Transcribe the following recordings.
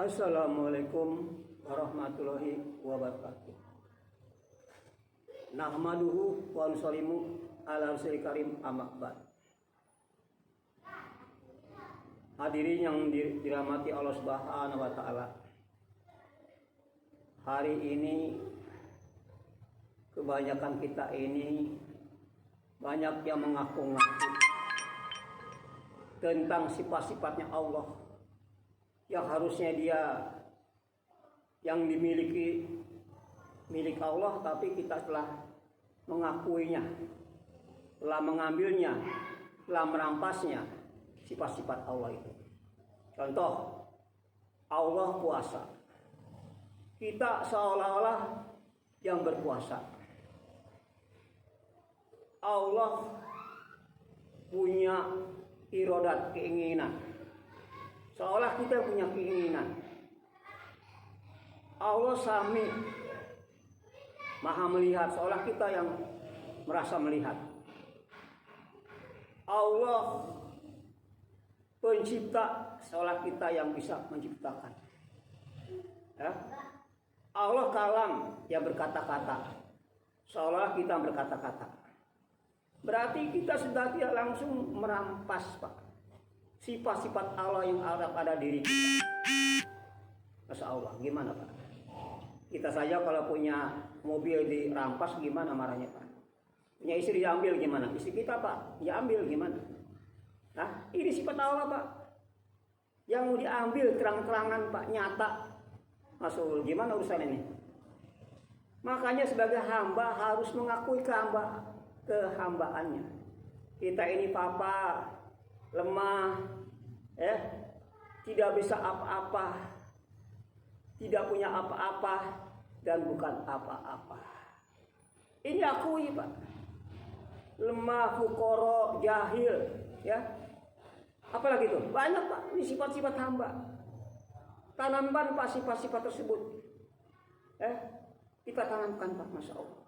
Assalamualaikum warahmatullahi wabarakatuh. Nahmaduhu wa nusallimu ala rasulil karim amma ba'd. Hadirin yang dirahmati Allah Subhanahu wa taala. Hari ini kebanyakan kita ini banyak yang mengaku-ngaku tentang sifat-sifatnya Allah yang harusnya dia yang dimiliki milik Allah, tapi kita telah mengakuinya, telah mengambilnya, telah merampasnya sifat-sifat Allah itu. Contoh, Allah kuasa, kita seolah-olah yang berkuasa. Allah punya iradat, keinginan, seolah kita punya keinginan. Allah Sami, Maha melihat, seolah kita yang merasa melihat. Allah Pencipta, seolah kita yang bisa menciptakan. Ya? Allah Kalam, yang berkata-kata, seolah kita berkata-kata. Berarti kita sudah tidak langsung merampas, Pak, sifat-sifat Allah yang ada pada diri kita. Masya Allah, gimana Pak? Kita saja kalau punya mobil dirampas gimana marahnya Pak? Punya istri diambil gimana? Istri kita Pak, ya ambil gimana? Nah, ini sifat Allah Pak. Yang mau diambil terang-terangan Pak, nyata. Masya Allah, gimana urusan ini? Makanya sebagai hamba harus mengakui kehambaannya. Kita ini papa, lemah, tidak bisa apa-apa, tidak punya apa-apa, dan bukan apa-apa. Ini akui Pak. Lemah, fukoro, jahil, ya. Apalagi itu? Banyak Pak, ini sifat-sifat hamba. Tanamkan Pak sifat-sifat tersebut. Kita tanamkan Pak, Masya Allah.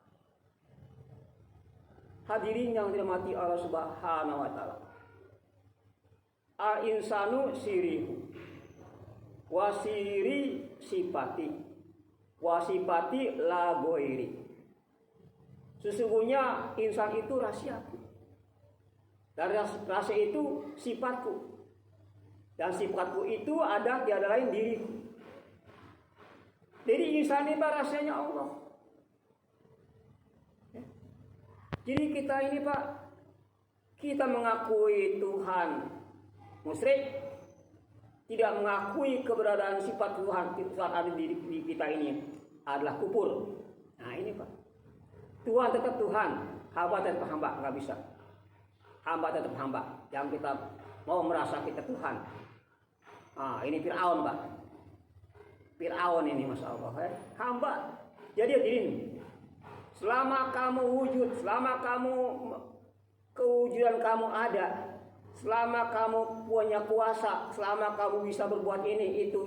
Hadirin yang dirahmati Allah Subhanahu wa taala. Al-insanu sirihu wasiri sifati wasifati la goiri. Sesungguhnya insan itu rahasiaku, dan rahasia itu sifatku, dan sifatku itu ada tiada lain diriku. Jadi insan ini rahasianya Allah. Jadi kita ini Pak, kita mengakui Tuhan musyrik, tidak mengakui keberadaan sifat Tuhan ada di kita ini adalah kufur. Nah ini Pak, Tuhan tetap Tuhan, hamba tetap hamba, nggak bisa. Hamba tetap hamba, yang kita mau merasa kita Tuhan. Nah ini Fir'aun Pak, Fir'aun ini Masya Allah, hamba. Jadi hadirin, selama kamu wujud, selama kamu kewujudan kamu ada, selama kamu punya kuasa, selama kamu bisa berbuat ini, itu,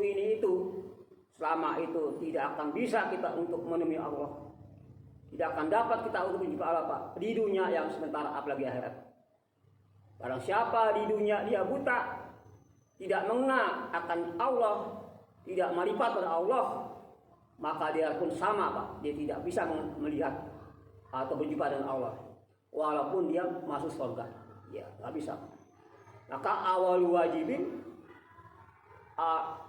selama itu tidak akan bisa kita untuk menemui Allah. Tidak akan dapat kita untuk menjumpai Allah Pak, di dunia yang sementara, apalagi akhirat. Barang siapa di dunia dia buta, tidak mengenal akan Allah, tidak marifat pada Allah, maka dia pun sama Pak, dia tidak bisa melihat atau berjumpa dengan Allah, walaupun dia masuk surga, ya nggak bisa. Maka awal wajibin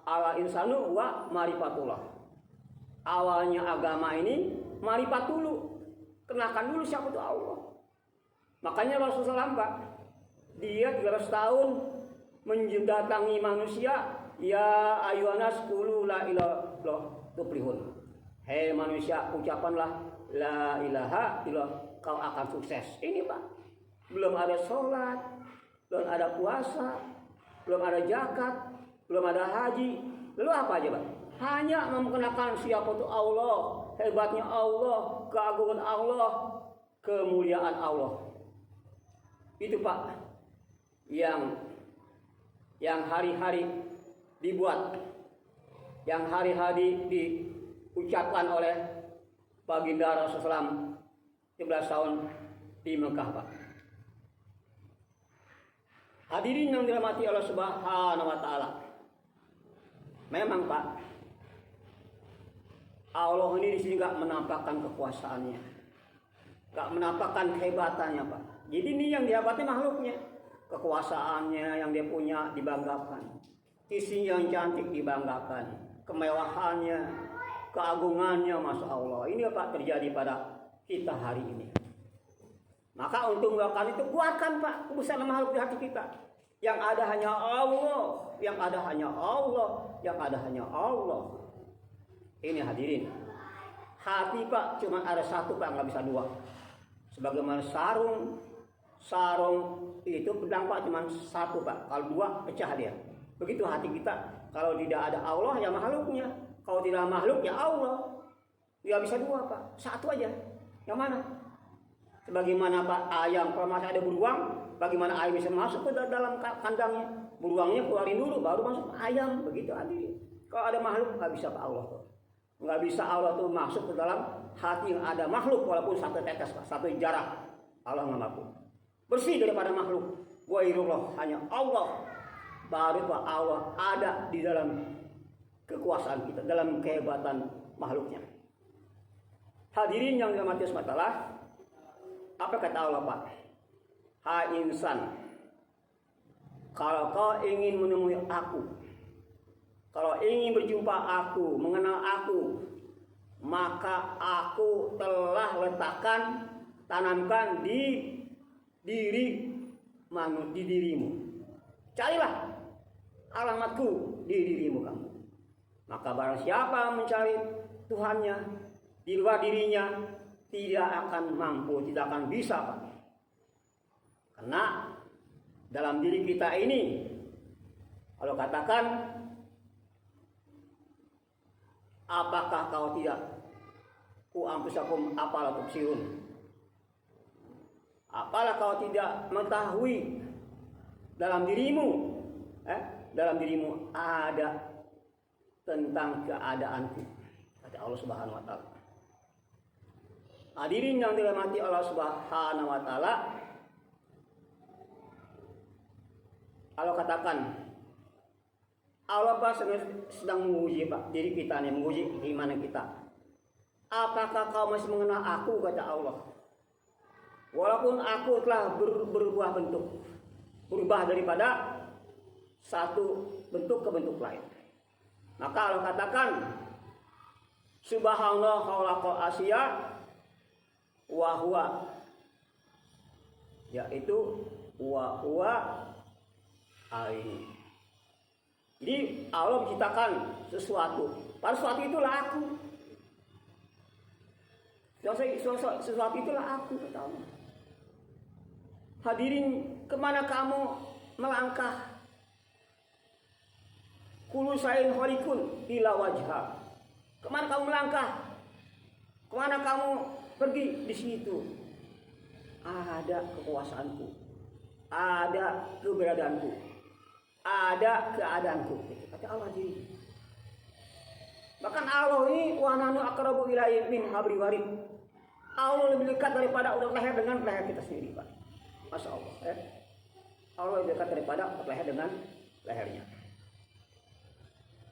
ala insanu wa marifatullah. Awalnya agama ini marifat dulu, kenakan dulu siapa itu Allah. Makanya Rasulullah Pak, dia 300 tahun mendatangi manusia, ya ayuhanas qulu la ilaha tuflihun. Hei manusia, ucapanlah la ilaha illallah, kau akan sukses. Ini Pak, belum ada sholat, belum ada puasa, belum ada zakat, belum ada haji. Lalu apa aja Pak? Hanya memperkenalkan siapa itu Allah, hebatnya Allah, keagungan Allah, kemuliaan Allah. Itu Pak, yang hari-hari dibuat, yang hari-hari diucapkan oleh baginda Rasulullah 11 tahun di Mekah Pak. Hadirin yang dirahmati Allah Subhanahu wa taala. Memang Pak, Allah ini di sini nggak menampakkan kekuasaannya, nggak menampakkan kehebatannya Pak. Jadi ini yang dihebati makhluknya, kekuasaannya yang dia punya dibanggakan, istri yang cantik dibanggakan, kemewahannya, keagungannya, masya Allah. Ini Pak terjadi pada kita hari ini. Maka untuk melakukan itu kuatkan Pak kebesaran makhluk di hati kita. Yang ada hanya Allah, yang ada hanya Allah, yang ada hanya Allah. Ini hadirin, hati Pak cuma ada satu Pak, nggak bisa dua. Sebagaimana sarung itu pedang Pak cuma satu Pak, kalau dua pecah dia. Begitu hati kita, kalau tidak ada Allah ya makhluknya, kalau tidak makhluk ya Allah. Nggak bisa dua Pak, satu aja. Yang mana? Sebagaimana Pak ayam, kalau masih ada beruang, bagaimana ayam bisa masuk ke dalam kandangnya? Beruangnya keluarin dulu, baru masuk ayam. Begitu hadirin. Kalau ada makhluk nggak bisa Pak Allah tuh. Nggak bisa Allah tuh masuk ke dalam hati yang ada makhluk walaupun satu tetes Pak, satu jarak. Allah nggak mampu. Bersih daripada makhluk. Wairullah, hanya Allah. Baru Pak Allah ada di dalam kekuasaan kita, dalam kehebatan makhluknya. Hadirin yang dirahmati Allah, apa kata Allah Pak? Hai insan, kalau kau ingin menemui aku, kalau ingin berjumpa aku, mengenal aku, maka aku telah letakkan, tanamkan di dirimu. Carilah alamatku di dirimu kamu. Maka barang siapa mencari Tuhannya di luar dirinya, tidak akan mampu, tidak akan bisa Pak. Karena dalam diri kita ini, kalau katakan, apakah kau tidak anfusakum apalah tubsirun? Apalah kau tidak mengetahui dalam dirimu ada tentang keadaanku, kata Allah Subhanahu wa taala. Hadirin yang dirahmati Allah Subhanahu wa taala, Allah katakan, Allah Pak sedang menguji Pak diri kita nih, menguji keimanan kita. Apakah kau masih mengenal aku, kata Allah. Walaupun aku telah berubah bentuk, berubah daripada satu bentuk ke bentuk lain. Maka Allah katakan, Subhanallah khalaqal asya wa huwa, yaitu wa huwa aini. Jadi Allah menciptakan sesuatu, pada sesuatu itulah aku. Sesuatu itulah aku, kata Allah. Hadirin, kemana kamu melangkah? Kullu syai'in halikun illa wajha. Kemana kamu melangkah? Kemana kamu pergi? Di situ ada kekuasaanku, ada keberadaanku, ada keadaanku, kata Allah diri. Bahkan Allah ini wa nahnu aqrabu ilaihi min hablil warid. Allah lebih dekat daripada urat leher dengan leher kita sendiri, Pak. Masya Allah. Allah lebih dekat daripada urat leher dengan lehernya.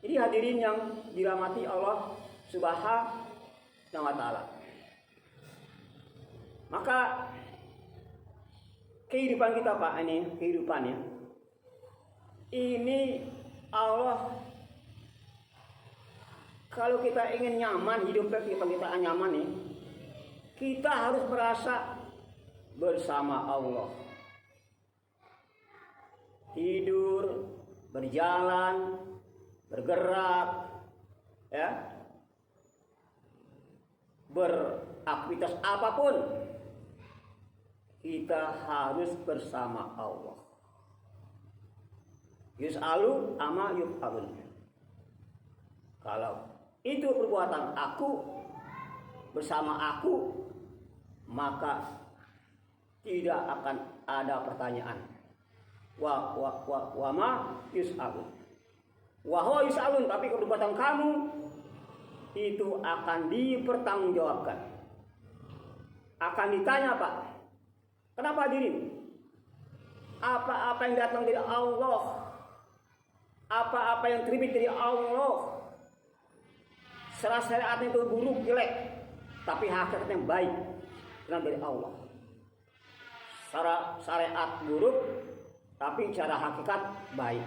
Jadi hadirin yang dirahmati Allah Subhanahu wa taala. Maka kehidupan kita Pak, ini kehidupannya. Ini Allah, kalau kita ingin nyaman, hidup kita nyaman nih, kita harus merasa bersama Allah. Tidur, berjalan, bergerak, ya, beraktivitas apapun, kita harus bersama Allah. Yus'alu ama yuf'alun. Kalau itu perbuatan aku bersama aku, maka tidak akan ada pertanyaan. Wa ma yus'alun. Wa huwa yus'alun, tapi perbuatan kamu itu akan dipertanggungjawabkan. Akan ditanya, Pak. Kenapa hadirin? Apa-apa yang datang dari Allah, apa-apa yang terbit dari Allah, secara syariatnya itu buruk, jelek, tapi hakikatnya baik, karena dari Allah. Secara syariat buruk, tapi secara hakikat baik.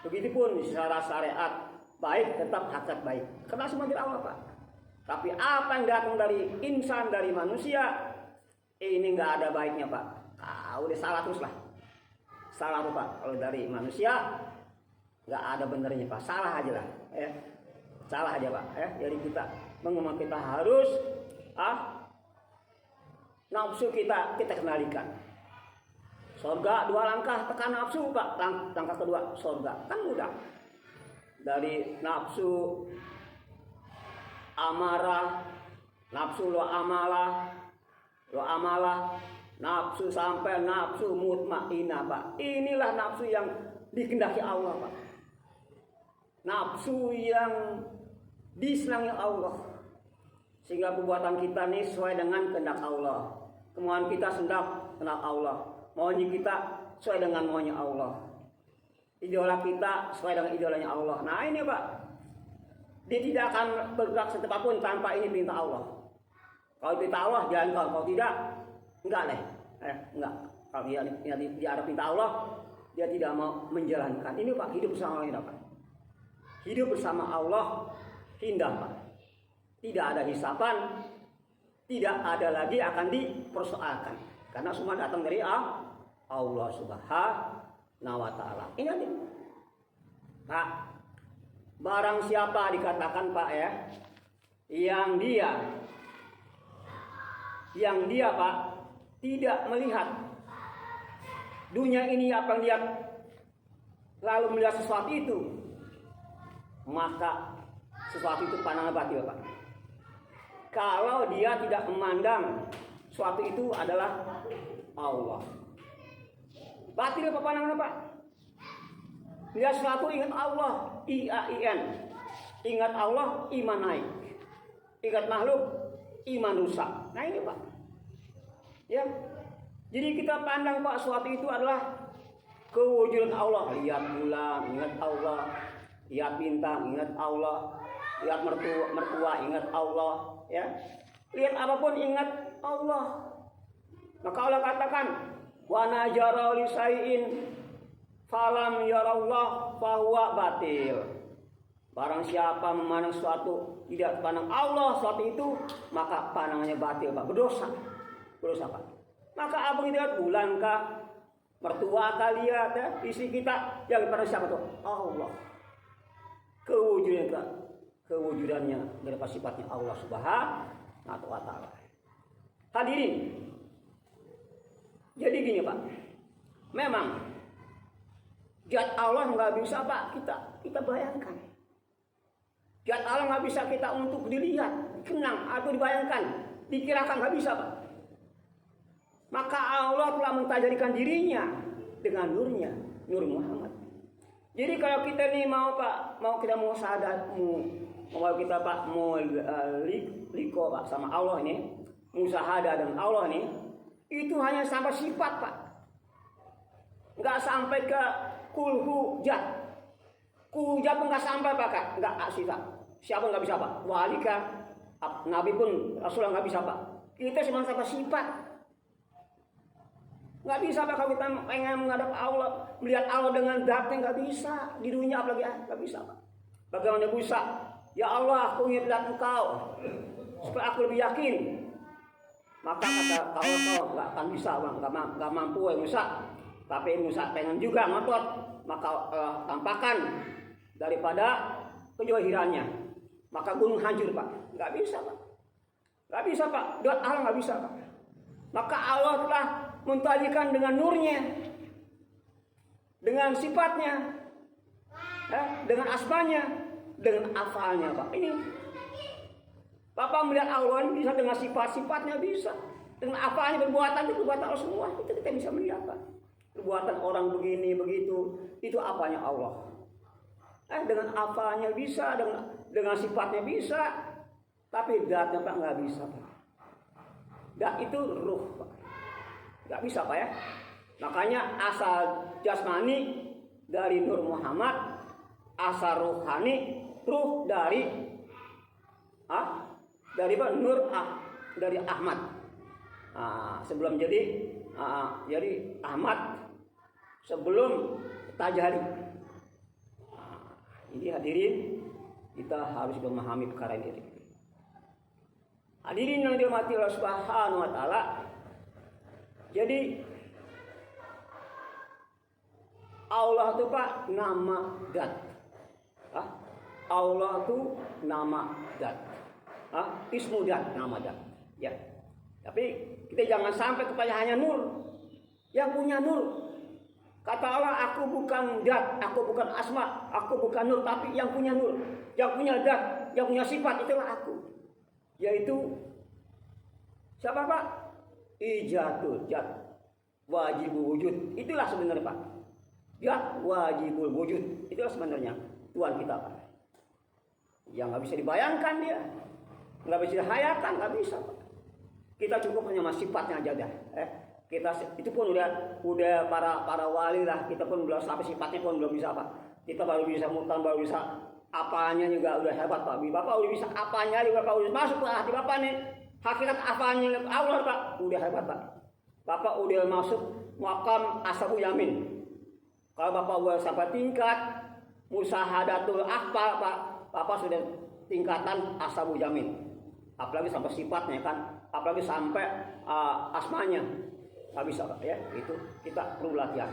Begitupun secara syariat baik, tetap hakikat baik, karena semua dari Allah, Pak. Tapi apa yang datang dari insan, dari manusia, ini nggak ada baiknya, Pak. Udah salah terus lah. Salah tuh, Pak. Kalau dari manusia nggak ada benernya, Pak. Salah aja lah, ya. Salah aja, Pak. Jadi kita harus nafsu kita kendalikan. Surga 2 langkah, tekan nafsu, Pak. Langkah kedua surga, kan mudah. Dari nafsu amarah, nafsu lo amalah, nafsu sampai nafsu mutmainah, Pak. Inilah nafsu yang dikehendaki Allah, Pak. Nafsu yang disenangi Allah, sehingga perbuatan kita ini sesuai dengan kehendak Allah. Kemauan kita sedang kehendak Allah, maunya kita sesuai dengan maunya Allah, idola kita sesuai dengan idolanya Allah. Nah ini, Pak, dia tidak akan bergerak setepat pun tanpa ini perintah Allah. Kalau perintah Allah jalankan, kalau tidak enggak deh, enggak. Kalau dia ada perintah Allah, dia tidak mau menjalankan. Ini, Pak, hidup bersama Allah, Pak. Hidup bersama Allah indah, Pak. Tidak ada hisapan, tidak ada lagi akan dipersoalkan, karena semua datang dari Allah Subhanahu wa Ta'ala. Ini, Pak, barang siapa dikatakan, Pak, yang dia, Pak, tidak melihat dunia ini apa yang dia lalu melihat sesuatu itu, maka sesuatu itu pandangan batil, Pak. Kalau dia tidak memandang sesuatu itu adalah Allah, batil apa pandangan, Pak? Lihat sesuatu ingat Allah, IAIN. Ingat Allah, iman naik. Ingat makhluk, iman rusak. Nah ini, Pak. Ya. Jadi kita pandang, Pak, sesuatu itu adalah kewujudan Allah. Lihat bulan, ingat Allah. Lihat bintang, ingat Allah. Lihat mertua, ingat Allah. Ya. Lihat apapun, ingat Allah. Maka Allah katakan, wa najara li syai'in falam yarallah fahuwa batil. Barang siapa memandang sesuatu tidak pandang Allah sesuatu itu, maka pandangannya batil, Pak. Berdosa, Pak. Maka apa kita lihat, bulan kah, mertua kah, lihat isi kita, yang pada siapa tuh? Allah. Kewujudannya dari sifatnya Allah Subhanahu wa Ta'ala. Hadirin, jadi gini, Pak. Memang zat Allah nggak bisa, Pak, kita bayangkan. Zat Allah nggak bisa kita untuk dilihat, dikenang atau dibayangkan, dikirakan, nggak bisa, Pak. Maka Allah telah mentajarikan dirinya dengan nurnya, Nur Muhammad. Jadi kalau kita nih mau, Pak, kita mau sadar, mau kita, Pak, mau liko, Pak, sama Allah ini, musahadah dengan Allah nih, itu hanya sampai sifat, Pak. Nggak sampai ke kulhujat. Kulhujat pun nggak sampai, Pak. Nggak sifat. Siapa nggak bisa, Pak? Wali kah? Nabi pun, Rasulullah nggak bisa, Pak. Kita cuma sampai sifat. Nggak bisa, Pak, kalau kita pengen menghadap Allah, melihat Allah dengan zatnya, nggak bisa. Di dunia apalagi, nggak bisa, Pak. Bagaimana bisa? Ya Allah, aku ingin lihat Engkau supaya aku lebih yakin. Maka kata kalau nggak akan bisa, nggak mampu Musa. Tapi Musa pengen juga ngotot, maka tampakan daripada kejohirannya. Maka gunung hancur, Pak. Nggak bisa, Pak. Nggak bisa, Pak. Doa Allah nggak bisa, Pak. Maka Allah telah mentajirkan dengan nurnya, dengan sifatnya, dengan asmanya, dengan afalnya, Pak. Ini Bapak melihat Allah bisa dengan sifat-sifatnya, bisa dengan afalnya, perbuatan Allah semua itu kita bisa melihat, Pak. Perbuatan orang begini begitu, itu apanya Allah. Dengan afalnya bisa, dengan sifatnya bisa, tapi zatnya, Pak, nggak bisa, Pak. Dat itu ruh, Pak. Nggak bisa, Pak, ya. Makanya asal jasmani dari Nur Muhammad, asar rohani, ruh dari Nur dari Ahmad. Sebelum jadi Ahmad, sebelum Tajali. Ini hadirin, kita harus memahami perkara ini. Hadirin yang dirahmati Allah Subhanahu wa taala. Jadi Allah itu Pak nama Dat. Allah itu nama Dat. Ismu Dat, nama Dat. Ya. Tapi kita jangan sampai kepada hanya Nur. Yang punya Nur. Kata Allah, aku bukan Dat, aku bukan Asma, aku bukan Nur, tapi yang punya Nur, yang punya Dat, yang punya sifat, itulah aku. Yaitu siapa Pak? Ijatul Jat, wajibul wujud. Itulah sebenarnya Pak. Jat, wajibul wujud. Itulah sebenarnya Tuhan kita Pak. Yang nggak bisa dibayangkan dia, nggak bisa dihayakan, nggak bisa Pak. Kita cukup hanya sifatnya aja dah. Kita itu pun udah para wali lah. Kita pun belum sampai sifatnya pun belum bisa Pak. Kita baru bisa mutan, baru bisa apanya juga udah hebat Pak. Bapak udah bisa apanya juga Pak, udah masuk ke hati Bapak nih. Hakikat apanya Allah Pak, udah hebat Pak. Bapak udah masuk maqam ashabu yamin. Kalau Bapak udah sampai tingkat musahadatul akbar Pak, Bapak sudah tingkatan ashabu yamin. Apalagi sampai sifatnya kan, apalagi sampai asmanya. Nggak bisa Pak ya, itu kita perlu latihan.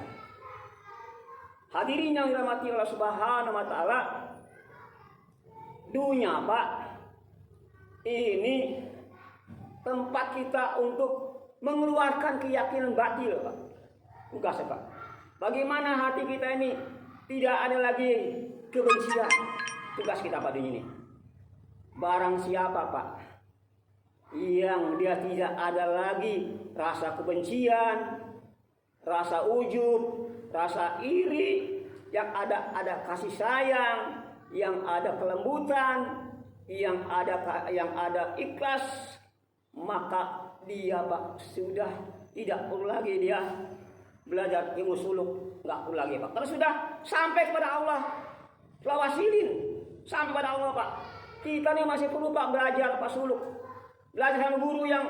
Hadirin yang dirahmati Allah Subhanahu wa taala, dunia Pak ini tempat kita untuk mengeluarkan keyakinan batil Pak. Tugas Pak. Bagaimana hati kita ini tidak ada lagi kebencian. Tugas kita pada ini. Barang siapa Pak yang dia tidak ada lagi rasa kebencian, rasa ujub, rasa iri, yang ada kasih sayang, yang ada kelembutan, yang ada ikhlas, maka dia Pak sudah tidak perlu lagi dia belajar ilmu suluk, nggak perlu lagi Pak. Karena sudah sampai kepada Allah, lawasilin sampai pada Allah Pak. Kita nih masih perlu Pak belajar Pak suluk, belajar sama guru yang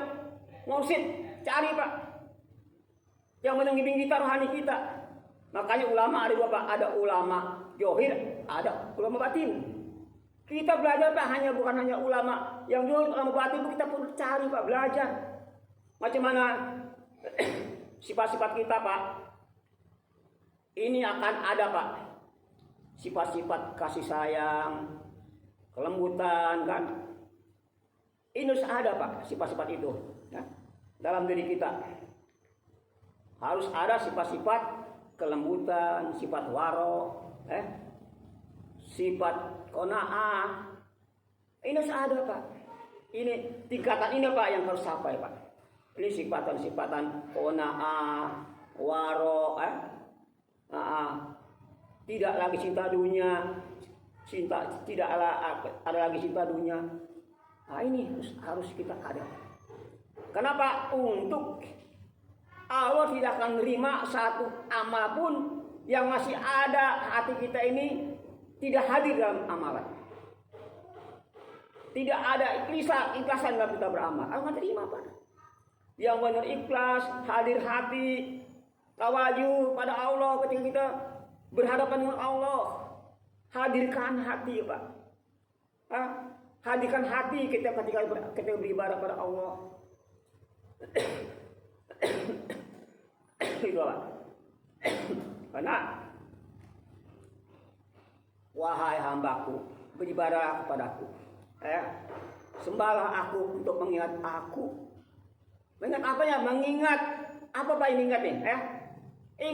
mursyid, cari Pak, yang menbimbing kita rohani kita. Makanya ulama ada dua Pak, ada ulama johir, ada ulama batin. Kita belajar Pak bukan hanya ulama yang johir, ulama batin itu kita perlu cari Pak, belajar. Macam mana sifat-sifat kita Pak, ini akan ada Pak, sifat-sifat kasih sayang, kelembutan kan. Ini harus ada Pak, sifat-sifat itu ya. Dalam diri kita harus ada sifat-sifat kelembutan, sifat waro, sifat qanaah. Ini harus ada Pak. Ini tingkatan ini Pak yang harus sampai Pak. Ini sifatan-sifatan qanaah, waro, tidak lagi cinta dunia, tidak ada lagi cinta dunia. Nah, ini harus kita ada. Kenapa? Untuk Allah tidak akan menerima satu amal pun yang masih ada hati kita ini tidak hadir dalam amalan. Tidak ada ikhlasan dalam kita beramal. Allah tidak terima Pak. Yang benar ikhlas, hadir hati, tawajuh pada Allah ketika kita berhadapan dengan Allah. Hadirkan hati Pak. Hadirkan hati kita ketika beribadah pada Allah. Itu Pak. Karena wahai hambaku, beribadah kepadaku. Sembahlah aku untuk mengingat aku. Mengingat apa ya? Mengingat apa Pak ini ingat nih?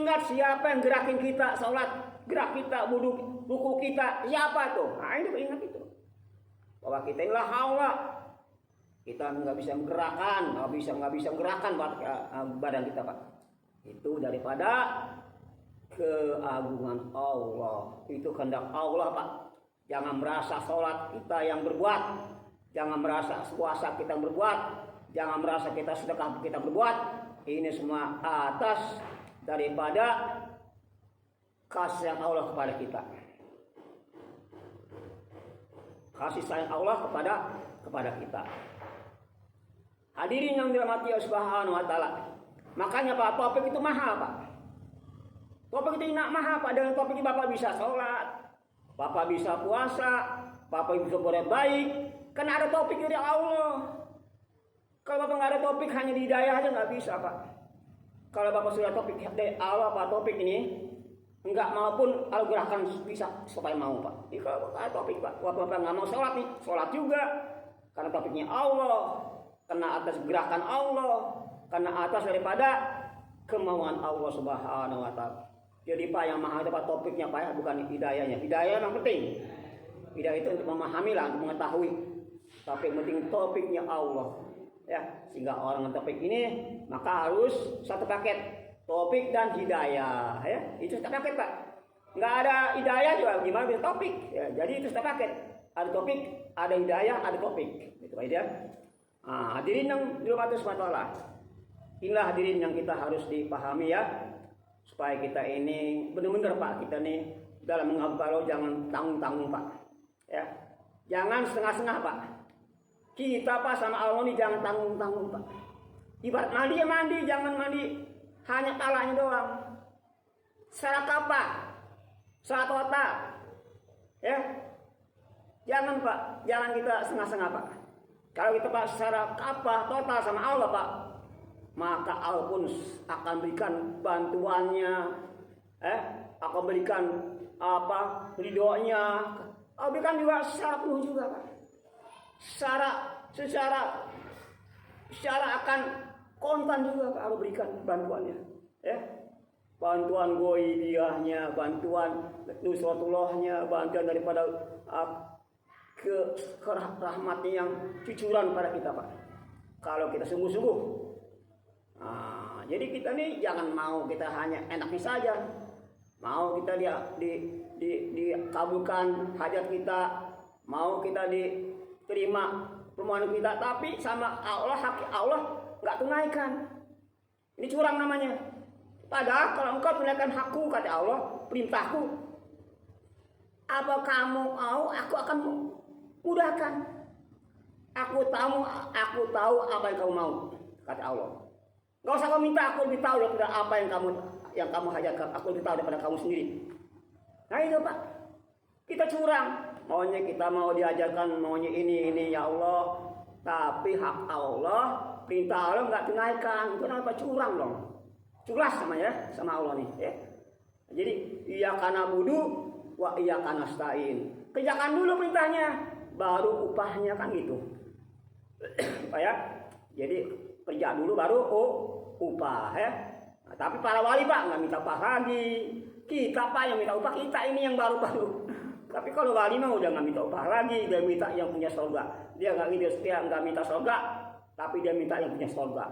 Ingat siapa yang gerakin kita sholat, gerak kita, buku kita, siapa tuh? Nah ini ingat itu. Bahwa kita inilah Allah. Kita nggak bisa menggerakkan, nggak bisa menggerakkan badan kita Pak. Itu daripada keagungan Allah. Itu kehendak Allah Pak. Jangan merasa sholat kita yang berbuat, jangan merasa puasa kita yang berbuat, jangan merasa kita sedekah kita berbuat. Ini semua atas daripada kasih Allah kepada kita. kasih sayang Allah kepada kita. Hadirin yang dirahmati Allah Subhanahu wa taala. Makanya Pak, topik itu mahal, Pak. Topik itu mahal, Pak. Dengan topik ini Bapak bisa sholat, Bapak bisa puasa, Bapak bisa berbuat baik. Karena ada topik dari Allah. Kalau Bapak nggak ada topik, hanya di hidayah aja nggak bisa, Pak. Kalau Bapak sudah topik dari Allah, Pak, topik ini nggak mau pun kalau gerakan bisa supaya mau, Pak. Ini kalau Bapak ada topik, Pak, Bapak nggak mau sholat nih, sholat juga. Karena topiknya Allah, karena atas gerakan Allah, karena atas daripada kemauan Allah Subhanahu wa taala. Jadi Pak, yang mahal itu Pak topiknya Pak, bukan hidayahnya. Hidayah yang penting. Hidayah itu untuk memahami lah, untuk mengetahui. Tapi yang penting topiknya Allah. Ya, sehingga orang topik ini maka harus satu paket, topik dan hidayah. Ya, itu satu paket Pak. Nggak ada hidayah juga gimana bisa topik. Ya, jadi itu satu paket. Ada topik, ada hidayah, ada topik. Itu Pak ya. Nah, hadirin yang dirahmati Allah. Inilah hadirin yang kita harus dipahami ya, supaya kita ini benar-benar Pak, kita nih dalam menghafal jangan tanggung-tanggung Pak. Ya, jangan setengah-setengah Pak. Kita Pak sama Allah nih jangan tanggung-tanggung Pak. Ibarat mandi ya mandi, jangan mandi hanya talanya doang. Secara kapal, secara total, ya. Jangan Pak, jangan kita setengah-setengah Pak. Kalau kita Pak secara kapal total sama Allah Pak, maka Allah pun akan berikan bantuannya, akan berikan apa ridhonya, Allah berikan juga secara penuh juga Pak. Secara akan kontan juga Pak, Allah berikan bantuannya, ya. Bantuan goibiyahnya, bantuan nusratullahnya, bantuan daripada ke rahmatnya yang cucuran pada kita Pak. Kalau kita sungguh-sungguh. Nah, jadi kita nih jangan mau kita hanya enaknya saja. Mau kita dikabulkan hajat kita, mau kita diterima permohonan kita, tapi sama Allah hak Allah nggak tunaikan. Ini curang namanya. Padahal kalau engkau tunaikan hakku, kata Allah, perintahku, apa kamu mau, aku akan mudahkan. Aku tahu apa yang kamu mau, kata Allah. Gak usah kau minta, aku lebih tahu daripada apa yang kamu hajatkan. Aku lebih tahu daripada kamu sendiri. Nah itu Pak, kita curang. Maunya kita mau diajarkan, maunya ini ya Allah. Tapi hak Allah, perintah Allah nggak tunaikan. Itu namanya curang dong. Culas namanya sama Allah nih. Ya. Jadi iyyaka na'budu wa iyyaka nasta'in. Kerjakan dulu perintahnya, baru upahnya kan gitu. Pak ya. Jadi kerja dulu baru upah ya. Nah, tapi para wali Pak nggak minta upah lagi. Kita Pak yang minta upah, kita ini yang baru-baru. Tapi kalau wali mah udah nggak minta upah lagi, dia minta yang punya surga. Dia nggak minta surga, tapi dia minta yang punya surga.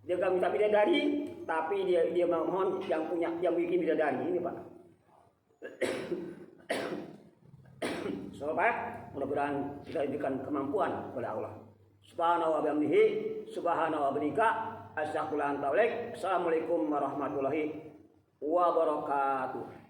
Dia nggak minta bidadari, tapi dia mohon yang bikin bidadari. Ini Pak. So Pak, mudah-mudahan kita diberikan kemampuan kepada Allah. Subhanahu wa bihamdihi, subhanahu wa bihamdika, asyhadu an la ilaha illa anta, assalamualaikum warahmatullahi wabarakatuh.